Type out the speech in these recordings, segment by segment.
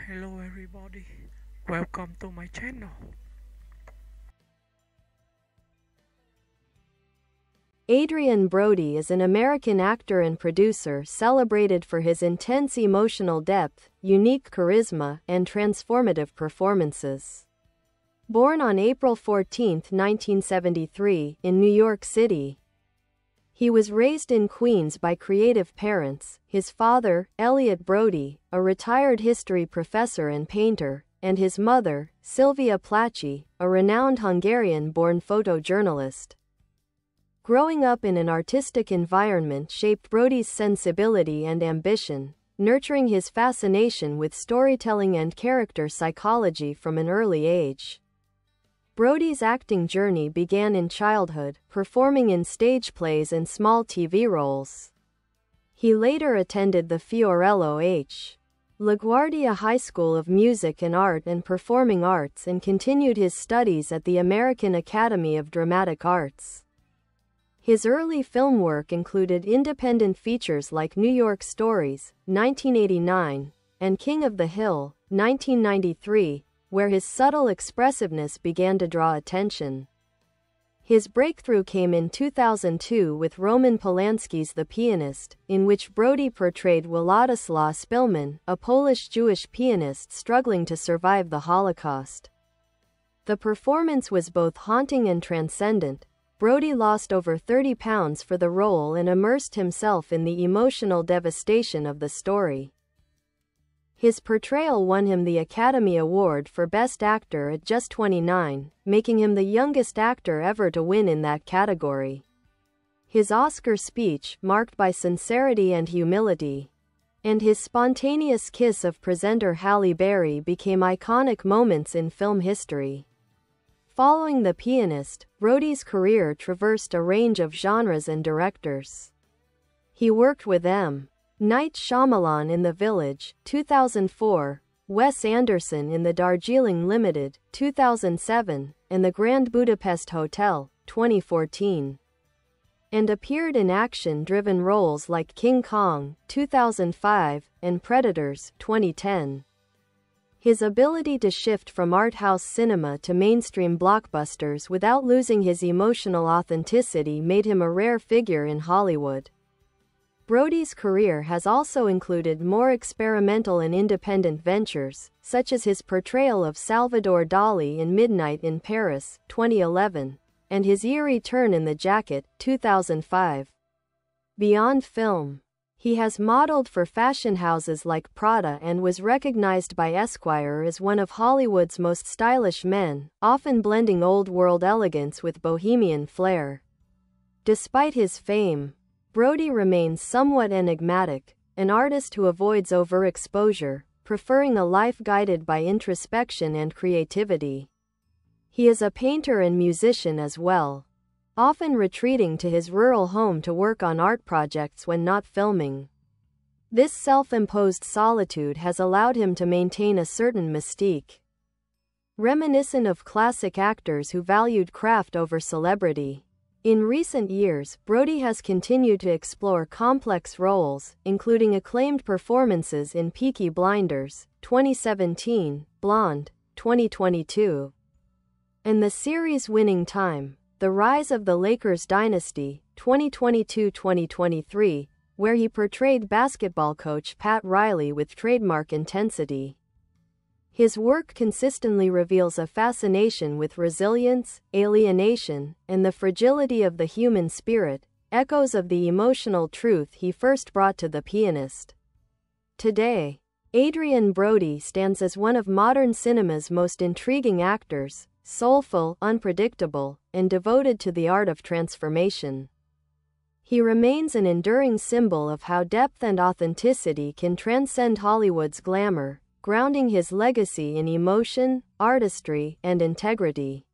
Hello everybody, welcome to my channel. Adrien Brody is an American actor and producer celebrated for his intense emotional depth, unique charisma, and transformative performances. Born on April 14, 1973, in New York City, he was raised in Queens by creative parents, his father, Elliot Brody, a retired history professor and painter, and his mother, Sylvia Plachy, a renowned Hungarian-born photojournalist. Growing up in an artistic environment shaped Brody's sensibility and ambition, nurturing his fascination with storytelling and character psychology from an early age. Brody's acting journey began in childhood, performing in stage plays and small TV roles. He later attended the Fiorello H. LaGuardia High School of Music and Art and Performing Arts and continued his studies at the American Academy of Dramatic Arts. His early film work included independent features like New York Stories, 1989, and King of the Hill, 1993, where his subtle expressiveness began to draw attention. His breakthrough came in 2002 with Roman Polanski's The Pianist, in which Brody portrayed Władysław Szpilman, a Polish-Jewish pianist struggling to survive the Holocaust. The performance was both haunting and transcendent. Brody lost over 30 pounds for the role and immersed himself in the emotional devastation of the story. His portrayal won him the Academy Award for Best Actor at just 29, making him the youngest actor ever to win in that category. His Oscar speech, marked by sincerity and humility, and his spontaneous kiss of presenter Halle Berry became iconic moments in film history. Following The Pianist, Brody's career traversed a range of genres and directors. He worked with M. Night Shyamalan in The Village, 2004, Wes Anderson in The Darjeeling Limited, 2007, and The Grand Budapest Hotel, 2014. And appeared in action-driven roles like King Kong, 2005, and Predators, 2010. His ability to shift from art house cinema to mainstream blockbusters without losing his emotional authenticity made him a rare figure in Hollywood. Brody's career has also included more experimental and independent ventures, such as his portrayal of Salvador Dali in Midnight in Paris, 2011, and his eerie turn in The Jacket, 2005. Beyond film, he has modeled for fashion houses like Prada and was recognized by Esquire as one of Hollywood's most stylish men, often blending old-world elegance with bohemian flair. Despite his fame, Brody remains somewhat enigmatic, an artist who avoids overexposure, preferring a life guided by introspection and creativity. He is a painter and musician as well, often retreating to his rural home to work on art projects when not filming. This self-imposed solitude has allowed him to maintain a certain mystique, reminiscent of classic actors who valued craft over celebrity. In recent years, Brody has continued to explore complex roles, including acclaimed performances in Peaky Blinders, 2017, Blonde, 2022, and the series-winning Time: The Rise of the Lakers Dynasty, 2022-2023, where he portrayed basketball coach Pat Riley with trademark intensity. His work consistently reveals a fascination with resilience, alienation, and the fragility of the human spirit, echoes of the emotional truth he first brought to The Pianist. Today, Adrien Brody stands as one of modern cinema's most intriguing actors, soulful, unpredictable, and devoted to the art of transformation. He remains an enduring symbol of how depth and authenticity can transcend Hollywood's glamour, grounding his legacy in emotion, artistry, and integrity.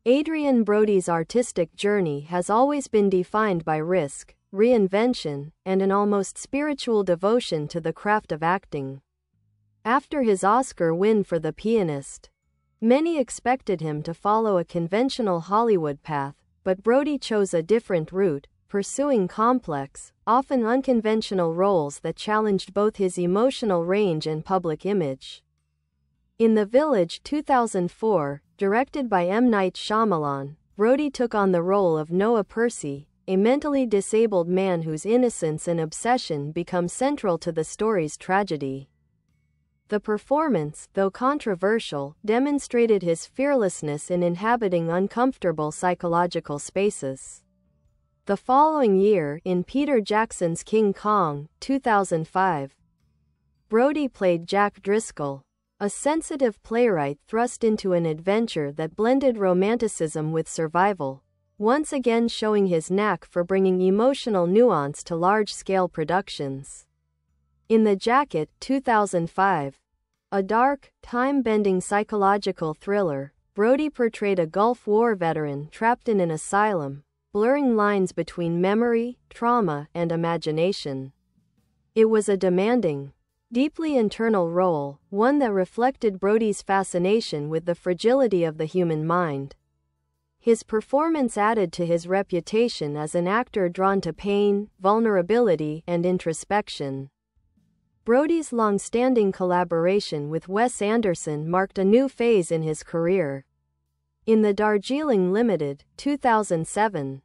Adrien Brody's artistic journey has always been defined by risk, reinvention, and an almost spiritual devotion to the craft of acting. After his Oscar win for The Pianist, many expected him to follow a conventional Hollywood path, but Brody chose a different route, pursuing complex, often unconventional roles that challenged both his emotional range and public image. In The Village 2004, directed by M. Night Shyamalan, Brody took on the role of Noah Percy, a mentally disabled man whose innocence and obsession become central to the story's tragedy. The performance, though controversial, demonstrated his fearlessness in inhabiting uncomfortable psychological spaces. The following year, in Peter Jackson's King Kong, 2005, Brody played Jack Driscoll, a sensitive playwright thrust into an adventure that blended romanticism with survival, once again showing his knack for bringing emotional nuance to large-scale productions. In The Jacket, 2005, a dark, time-bending psychological thriller, Brody portrayed a Gulf War veteran trapped in an asylum, blurring lines between memory, trauma, and imagination. It was a demanding, deeply internal role, one that reflected Brody's fascination with the fragility of the human mind. His performance added to his reputation as an actor drawn to pain, vulnerability, and introspection. Brody's long-standing collaboration with Wes Anderson marked a new phase in his career. In The Darjeeling Limited, 2007,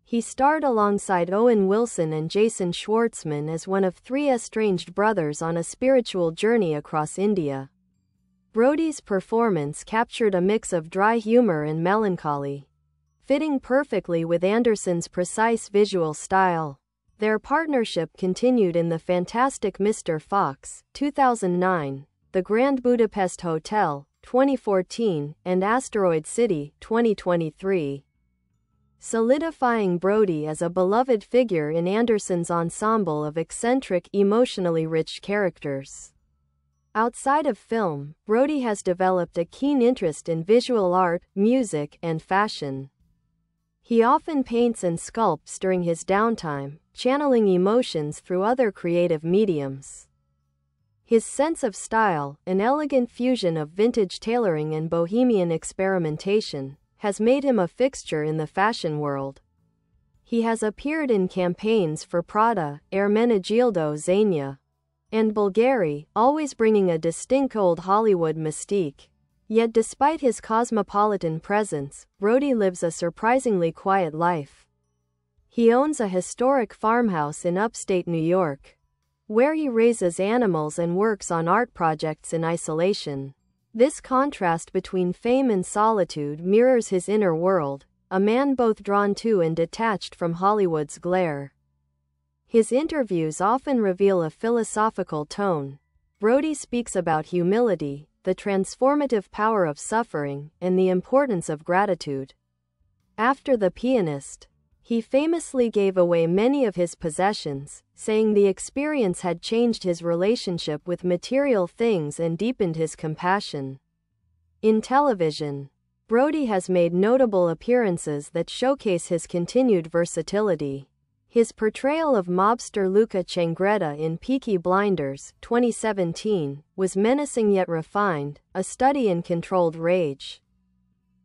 he starred alongside Owen Wilson and Jason Schwartzman as one of three estranged brothers on a spiritual journey across India. Brody's performance captured a mix of dry humor and melancholy, fitting perfectly with Anderson's precise visual style. Their partnership continued in The Fantastic Mr. Fox, 2009, The Grand Budapest Hotel, 2014, and Asteroid City, 2023. Solidifying Brody as a beloved figure in Anderson's ensemble of eccentric, emotionally rich characters. Outside of film, Brody has developed a keen interest in visual art, music, and fashion. He often paints and sculpts during his downtime, channeling emotions through other creative mediums. His sense of style, an elegant fusion of vintage tailoring and bohemian experimentation, has made him a fixture in the fashion world. He has appeared in campaigns for Prada, Ermenegildo Zegna, and Bulgari, always bringing a distinct old Hollywood mystique. Yet despite his cosmopolitan presence, Brody lives a surprisingly quiet life. He owns a historic farmhouse in upstate New York, where he raises animals and works on art projects in isolation. This contrast between fame and solitude mirrors his inner world, a man both drawn to and detached from Hollywood's glare. His interviews often reveal a philosophical tone. Brody speaks about humility, the transformative power of suffering, and the importance of gratitude. After The Pianist, he famously gave away many of his possessions, saying the experience had changed his relationship with material things and deepened his compassion. In television, Brody has made notable appearances that showcase his continued versatility. His portrayal of mobster Luca Changretta in Peaky Blinders, 2017, was menacing yet refined, a study in controlled rage.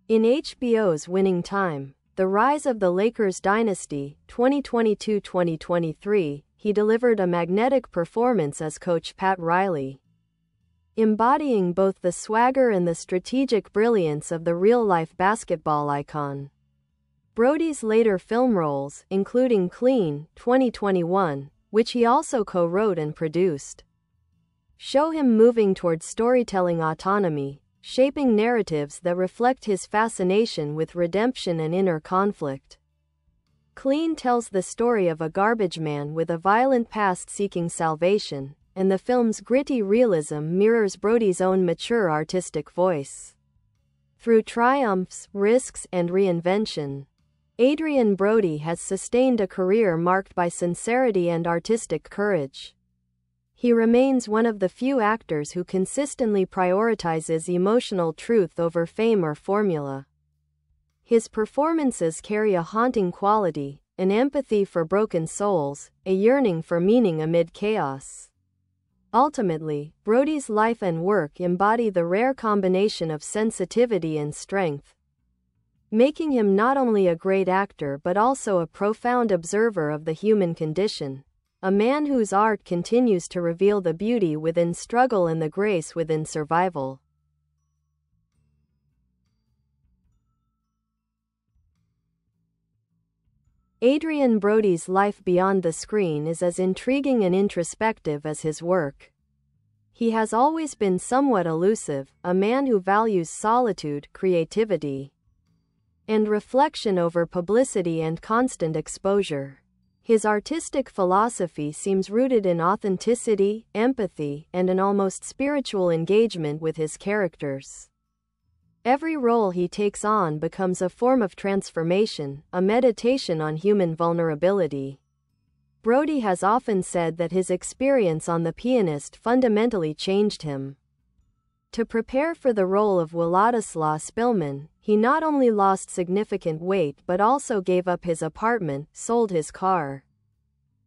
In HBO's Winning Time, The Rise of the Lakers Dynasty, 2022-2023, he delivered a magnetic performance as Coach Pat Riley, embodying both the swagger and the strategic brilliance of the real-life basketball icon. Brody's later film roles, including Clean, 2021, which he also co-wrote and produced, show him moving towards storytelling autonomy, shaping narratives that reflect his fascination with redemption and inner conflict. Clean tells the story of a garbage man with a violent past seeking salvation, and the film's gritty realism mirrors Brody's own mature artistic voice. Through triumphs, risks, and reinvention, Adrien Brody has sustained a career marked by sincerity and artistic courage. He remains one of the few actors who consistently prioritizes emotional truth over fame or formula. His performances carry a haunting quality, an empathy for broken souls, a yearning for meaning amid chaos. Ultimately, Brody's life and work embody the rare combination of sensitivity and strength. making him not only a great actor but also a profound observer of the human condition, a man whose art continues to reveal the beauty within struggle and the grace within survival. Adrien Brody's life beyond the screen is as intriguing and introspective as his work. He has always been somewhat elusive, a man who values solitude, creativity, and reflection over publicity and constant exposure. His artistic philosophy seems rooted in authenticity, empathy, and an almost spiritual engagement with his characters. Every role he takes on becomes a form of transformation, a meditation on human vulnerability. Brody has often said that his experience on The Pianist fundamentally changed him. To prepare for the role of Władysław Szpilman, he not only lost significant weight but also gave up his apartment, sold his car,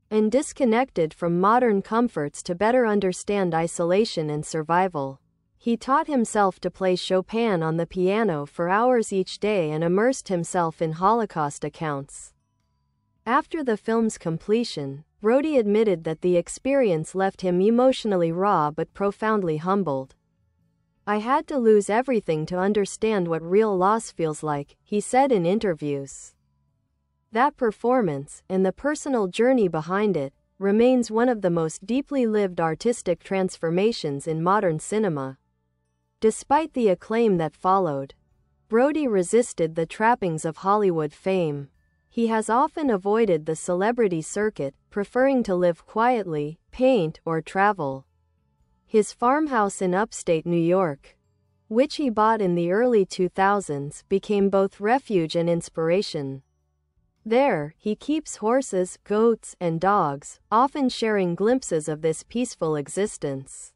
and disconnected from modern comforts to better understand isolation and survival. He taught himself to play Chopin on the piano for hours each day and immersed himself in Holocaust accounts. After the film's completion, Brody admitted that the experience left him emotionally raw but profoundly humbled. "I had to lose everything to understand what real loss feels like," he said in interviews. That performance, and the personal journey behind it, remains one of the most deeply lived artistic transformations in modern cinema. Despite the acclaim that followed, Brody resisted the trappings of Hollywood fame. He has often avoided the celebrity circuit, preferring to live quietly, paint, or travel. His farmhouse in upstate New York, which he bought in the early 2000s, became both refuge and inspiration. There, he keeps horses, goats, and dogs, often sharing glimpses of this peaceful existence.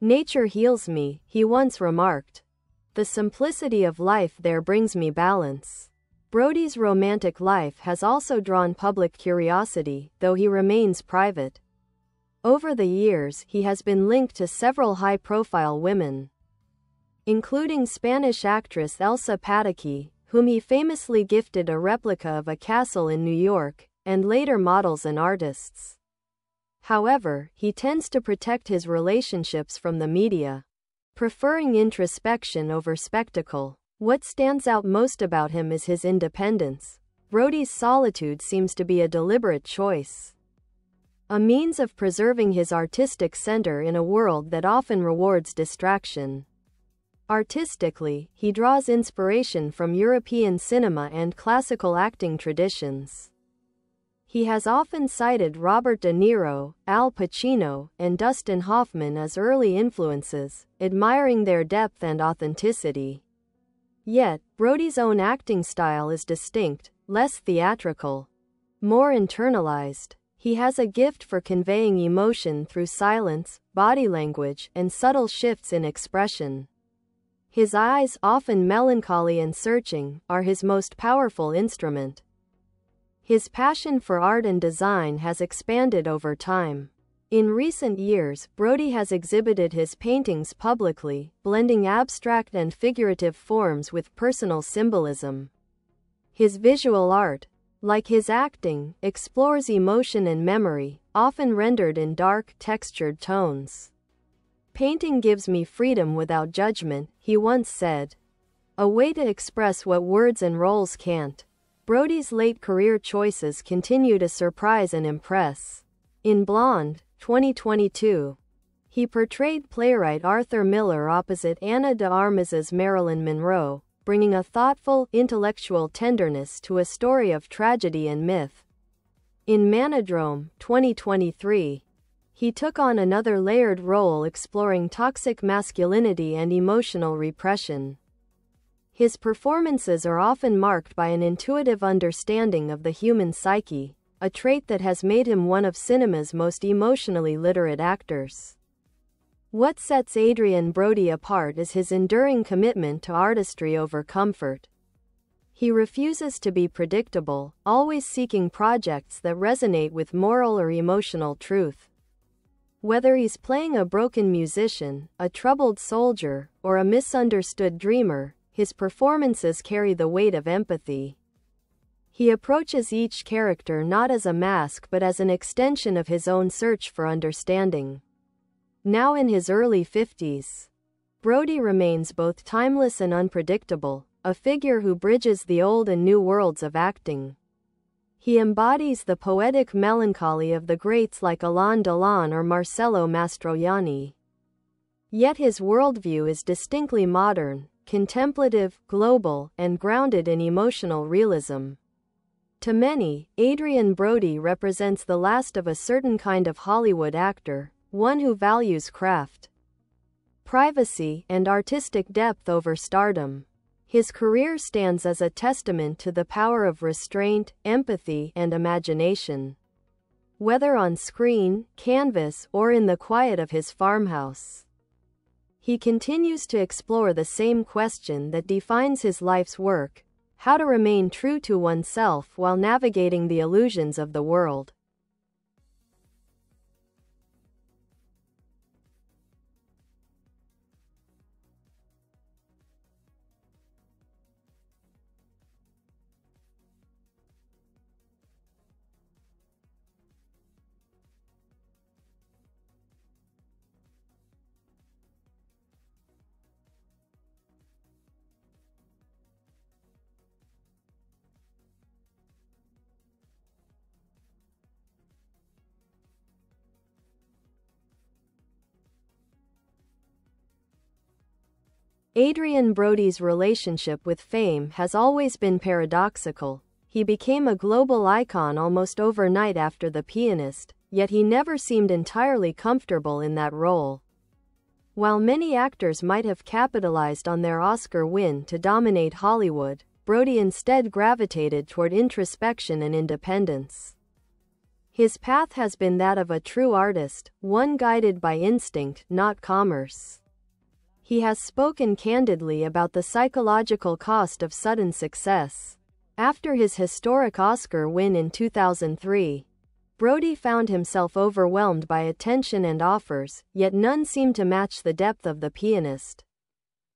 "Nature heals me," he once remarked. "The simplicity of life there brings me balance." Brody's romantic life has also drawn public curiosity, though he remains private. Over the years, he has been linked to several high-profile women, including Spanish actress Elsa Pataky, whom he famously gifted a replica of a castle in New York, and later models and artists. However, he tends to protect his relationships from the media, preferring introspection over spectacle. What stands out most about him is his independence. Brody's solitude seems to be a deliberate choice, a means of preserving his artistic center in a world that often rewards distraction. Artistically, he draws inspiration from European cinema and classical acting traditions. He has often cited Robert De Niro, Al Pacino, and Dustin Hoffman as early influences, admiring their depth and authenticity. Yet, Brody's own acting style is distinct, less theatrical, more internalized. He has a gift for conveying emotion through silence, body language, and subtle shifts in expression. His eyes, often melancholy and searching, are his most powerful instrument. His passion for art and design has expanded over time. In recent years, Brody has exhibited his paintings publicly, blending abstract and figurative forms with personal symbolism. His visual art, like his acting, explores emotion and memory, often rendered in dark, textured tones. "Painting gives me freedom without judgment," he once said. "A way to express what words and roles can't." Brody's late career choices continue to surprise and impress. In Blonde, 2022, he portrayed playwright Arthur Miller opposite Ana de Armas's Marilyn Monroe, bringing a thoughtful, intellectual tenderness to a story of tragedy and myth. In Manodrome, 2023, he took on another layered role exploring toxic masculinity and emotional repression. His performances are often marked by an intuitive understanding of the human psyche, a trait that has made him one of cinema's most emotionally literate actors. What sets Adrien Brody apart is his enduring commitment to artistry over comfort. He refuses to be predictable, always seeking projects that resonate with moral or emotional truth. Whether he's playing a broken musician, a troubled soldier, or a misunderstood dreamer, his performances carry the weight of empathy. He approaches each character not as a mask but as an extension of his own search for understanding. Now in his early 50s, Brody remains both timeless and unpredictable, a figure who bridges the old and new worlds of acting. He embodies the poetic melancholy of the greats like Alain Delon or Marcello Mastroianni. Yet his worldview is distinctly modern, contemplative, global, and grounded in emotional realism. To many, Adrien Brody represents the last of a certain kind of Hollywood actor, one who values craft, privacy, and artistic depth over stardom. His career stands as a testament to the power of restraint, empathy, and imagination. Whether on screen, canvas, or in the quiet of his farmhouse, he continues to explore the same question that defines his life's work: how to remain true to oneself while navigating the illusions of the world. Adrien Brody's relationship with fame has always been paradoxical. He became a global icon almost overnight after The Pianist, yet he never seemed entirely comfortable in that role. While many actors might have capitalized on their Oscar win to dominate Hollywood, Brody instead gravitated toward introspection and independence. His path has been that of a true artist, one guided by instinct, not commerce. He has spoken candidly about the psychological cost of sudden success. After his historic Oscar win in 2003, Brody found himself overwhelmed by attention and offers, yet none seemed to match the depth of The Pianist.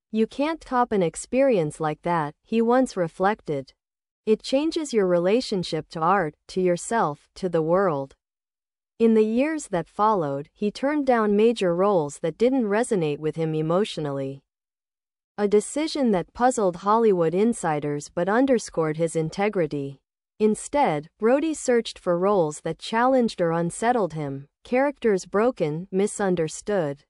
"You can't top an experience like that," he once reflected. "It changes your relationship to art, to yourself, to the world." In the years that followed, he turned down major roles that didn't resonate with him emotionally. A decision that puzzled Hollywood insiders but underscored his integrity. Instead, Brody searched for roles that challenged or unsettled him, characters broken, misunderstood,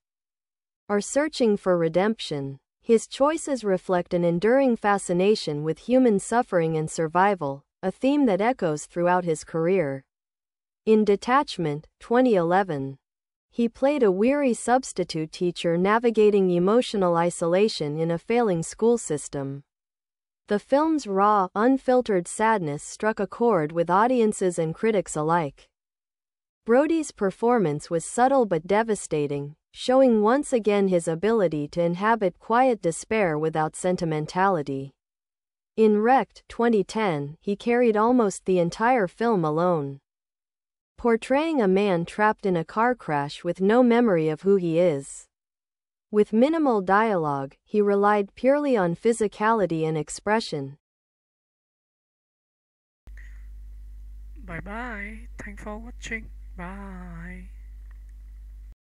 or searching for redemption. His choices reflect an enduring fascination with human suffering and survival, a theme that echoes throughout his career. In Detachment, 2011, he played a weary substitute teacher navigating emotional isolation in a failing school system. The film's raw, unfiltered sadness struck a chord with audiences and critics alike. Brody's performance was subtle but devastating, showing once again his ability to inhabit quiet despair without sentimentality. In Wrecked, 2010, he carried almost the entire film alone, portraying a man trapped in a car crash with no memory of who he is. With minimal dialogue, he relied purely on physicality and expression. Bye bye. Thanks for watching. Bye.